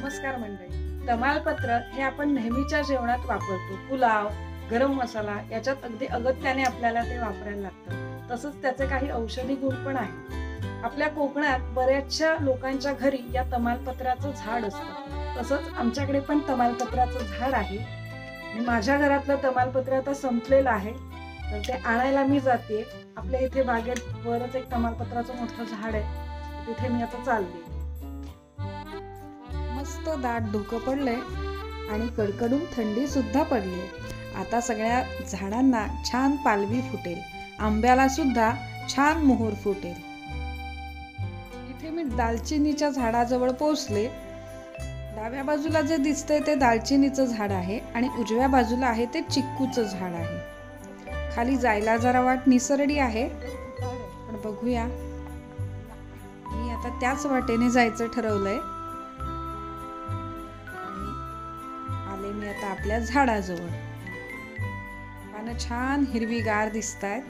नमस्कार मंडळी। तमालपत्र हे आपण नेहमीच्या जेवणात वापरतो। पुलाव, गरम मसाला याच्यात अगदी अगत्याने आपल्याला ते वापरायला लागतं। तसंच त्याचे काही औषधी गुण पण आहेत। आपल्या कोकणात बऱ्याचशा लोकांच्या घरी या तमालपत्राचं झाड असतं। तसंच आमच्याकडे पण तमालपत्राचं झाड आहे आणि माझ्या घरातलं तमालपत्र आता संपलेलं आहे, तर ते आणायला मी जाते। आपल्या इथे बागेत वरच एक तमालपत्राचं मोठं झाड आहे, तिथे मी आता चालले। मस्त दाट धुकं पडलंय आणि कडकडून थंडी सुद्धा पडली। आता सगळ्या झाडांना छान पालवी फुटेल, आंब्याला सुद्धा छान मोहर फुटेल। इथे मी दालचिनीच्या झाडाजवळ पोहोचले। डाव्या बाजूला जे दिसतंय ते दालचिनीचं झाड आहे आणि उजव्या बाजूला आहे ते चिक्कूचं झाड आहे। खाली जायला जरा वाट निसरडी आहे, पण बघूया। मी आता त्याच वाटेने जायचं ठरवलंय। मी आता आपल्या झाडाजवळ, पानं छान हिरवीगार दिसतायत।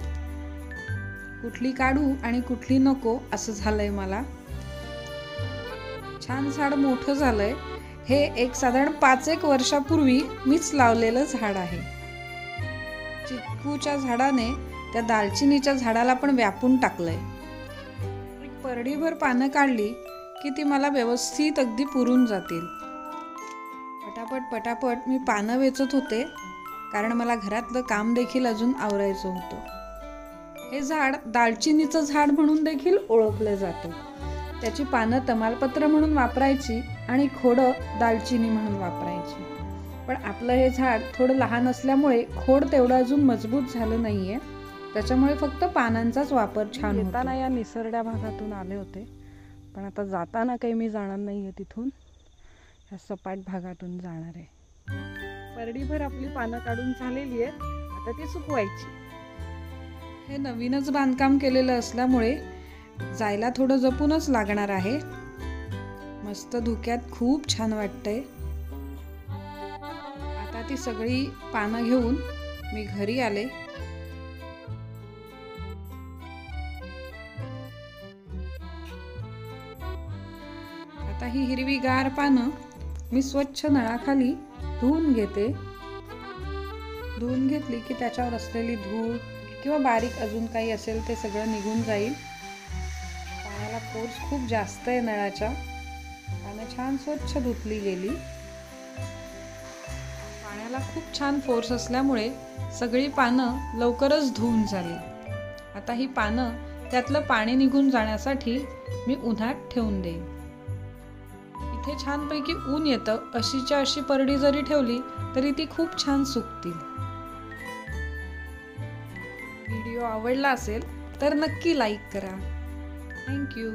कुठली काढू आणि कुठली नको असं झालंय मला। छान झाड मोठं झालंय। हे एक साधारण 5-1 वर्षापूर्वी मीच लावलेलं झाड आहे। चिक्कूच्या झाडाने त्या दालचिनीच्या झाडाला पण व्यापून टाकलंय। एक परडीभर पानं काढली की ती मला व्यवस्थित अगदी पुरून जातील। पटापट मी पानं वेचत होते, कारण मला घरातलं काम देखील अजून आवरायचं होतं। हे झाड दालचिनीचं झाड म्हणून देखील ओळखलं जातं। त्याची पानं तमालपत्र म्हणून वापरायची आणि खोडं दालचिनी म्हणून वापरायची। पण आपलं हे झाड थोडं लहान असल्यामुळे खोड तेवढं अजून मजबूत झालं नाहीये, त्याच्यामुळे फक्त पानांचाच वापर छान होतो। येताना या निसरड्या भागातून आले होते, पण आता जाताना काही मी जाणार नाहीये तिथून, या सपाट भागातून जाणार आहे। परडीभर आपली पानं काढून झालेली आहेत, आता ती सुकवायची। हे नवीनच बांधकाम केलेलं असल्यामुळे जायला थोडं जपूनच लागणार आहे। मस्त धुक्यात खूप छान वाटतंय। आता ती सगळी पानं घेऊन मी घरी आले। आता ही हिरवीगार पानं मी स्वच्छ नळाखाली धुवून घेते। धुवून घेतली की त्याच्यावर असलेली धूळ किंवा बारीक अजून काही असेल ते सगळं निघून जाईल। पाण्याला फोर्स खूप जास्त आहे नळाच्या, पानं छान स्वच्छ धुतली गेली। पाण्याला खूप छान फोर्स असल्यामुळे सगळी पानं लवकरच धुवून झाली। आता ही पानं त्यातलं पाणी निघून जाण्यासाठी मी उन्हात ठेवून देईन। इथे छानपैकी ऊन येतं, अशीच्या अशी परडी जरी ठेवली तरी ती खूप छान सुकतील। व्हिडिओ आवडला असेल तर नक्की लाईक करा। थँक्यू।